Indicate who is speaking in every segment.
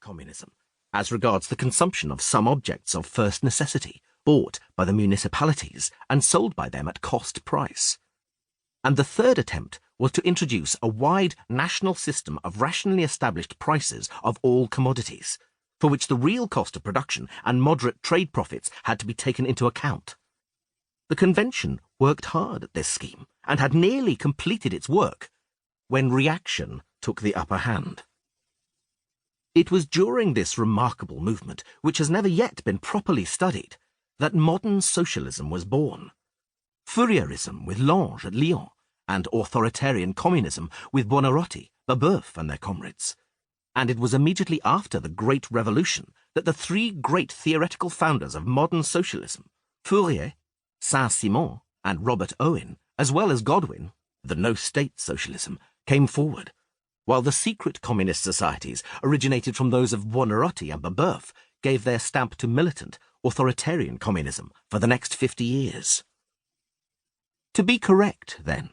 Speaker 1: communism, as regards the consumption of some objects of first necessity, bought by the municipalities and sold by them at cost price. And the third attempt was to introduce a wide national system of rationally established prices of all commodities, for which the real cost of production and moderate trade profits had to be taken into account. The convention worked hard at this scheme and had nearly completed its work when reaction took the upper hand. It was during this remarkable movement, which has never yet been properly studied, that modern socialism was born. Fourierism with Lange at Lyon, and authoritarian communism with Buonarroti, Babeuf and their comrades. And it was immediately after the Great Revolution that the three great theoretical founders of modern socialism, Fourier, Saint-Simon and Robert Owen, as well as Godwin, the no-state socialism, came forward, while the secret communist societies originated from those of Buonarroti and Babeuf gave their stamp to militant, authoritarian communism for the next 50 years. To be correct, then,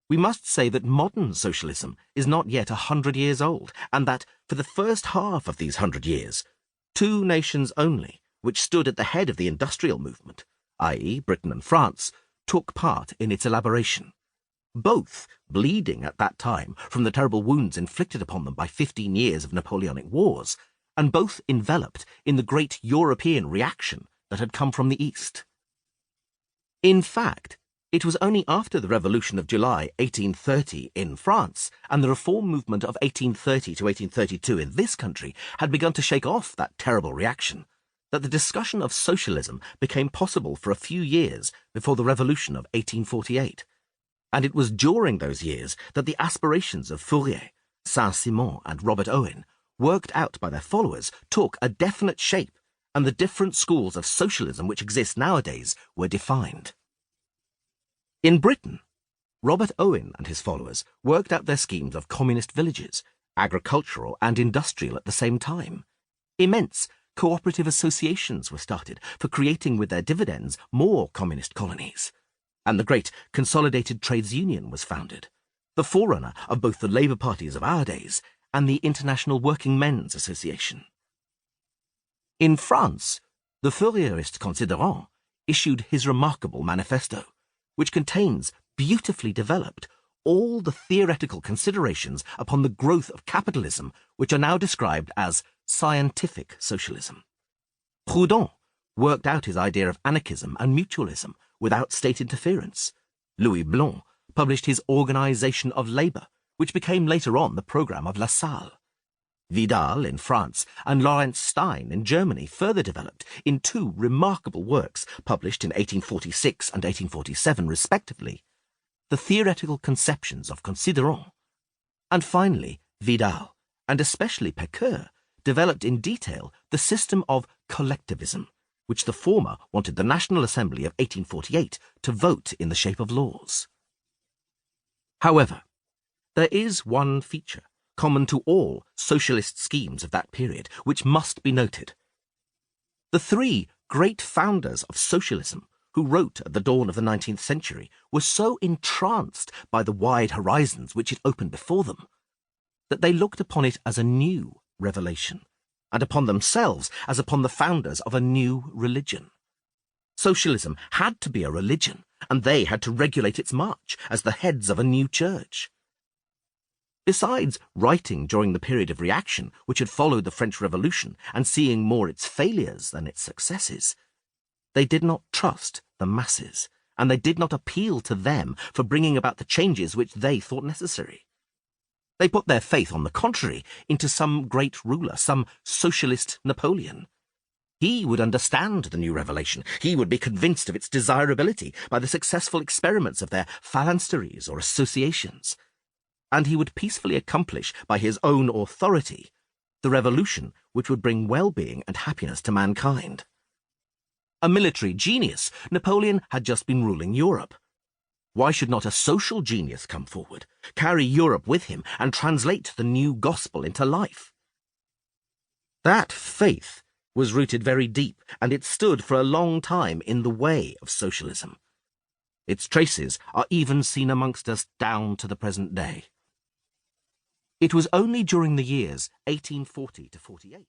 Speaker 1: we must say that modern socialism is not yet 100 years old, and that, for the first half of these 100 years, two nations only, which stood at the head of the industrial movement, i.e. Britain and France, took part in its elaboration, both bleeding at that time from the terrible wounds inflicted upon them by 15 years of Napoleonic wars, and both enveloped in the great European reaction that had come from the East. In fact, it was only after the Revolution of July 1830 in France and the reform movement of 1830 to 1832 in this country had begun to shake off that terrible reaction that the discussion of socialism became possible for a few years before the Revolution of 1848. And it was during those years that the aspirations of Fourier, Saint-Simon and Robert Owen, worked out by their followers, took a definite shape, and the different schools of socialism which exist nowadays were defined. In Britain, Robert Owen and his followers worked out their schemes of communist villages, agricultural and industrial at the same time. Immense cooperative associations were started for creating with their dividends more communist colonies, and the great Consolidated Trades Union was founded, the forerunner of both the labour parties of our days and the International Working Men's Association. In France, the Fourierist Considerant issued his remarkable manifesto, which contains, beautifully developed, all the theoretical considerations upon the growth of capitalism which are now described as scientific socialism. Proudhon worked out his idea of anarchism and mutualism without state interference. Louis Blanc published his Organisation of Labour, which became later on the programme of Lassalle. Vidal in France and Lawrence Stein in Germany further developed in two remarkable works published in 1846 and 1847 respectively, the theoretical conceptions of Considerant. And finally, Vidal, and especially Pécur, developed in detail the system of collectivism, which the former wanted the National Assembly of 1848 to vote in the shape of laws. However, there is one feature common to all socialist schemes of that period, which must be noted. The three great founders of socialism who wrote at the dawn of the 19th century were so entranced by the wide horizons which it opened before them, that they looked upon it as a new revelation, and upon themselves as upon the founders of a new religion. Socialism had to be a religion, and they had to regulate its march as the heads of a new church. Besides writing during the period of reaction which had followed the French Revolution and seeing more its failures than its successes, they did not trust the masses, and they did not appeal to them for bringing about the changes which they thought necessary. They put their faith, on the contrary, into some great ruler, some socialist Napoleon. He would understand the new revelation. He would be convinced of its desirability by the successful experiments of their phalansteries or associations, and he would peacefully accomplish by his own authority the revolution which would bring well-being and happiness to mankind. A military genius, Napoleon had just been ruling Europe. Why should not a social genius come forward, carry Europe with him, and translate the new gospel into life? That faith was rooted very deep, and it stood for a long time in the way of socialism. Its traces are even seen amongst us down to the present day. It was only during the years 1840 to 48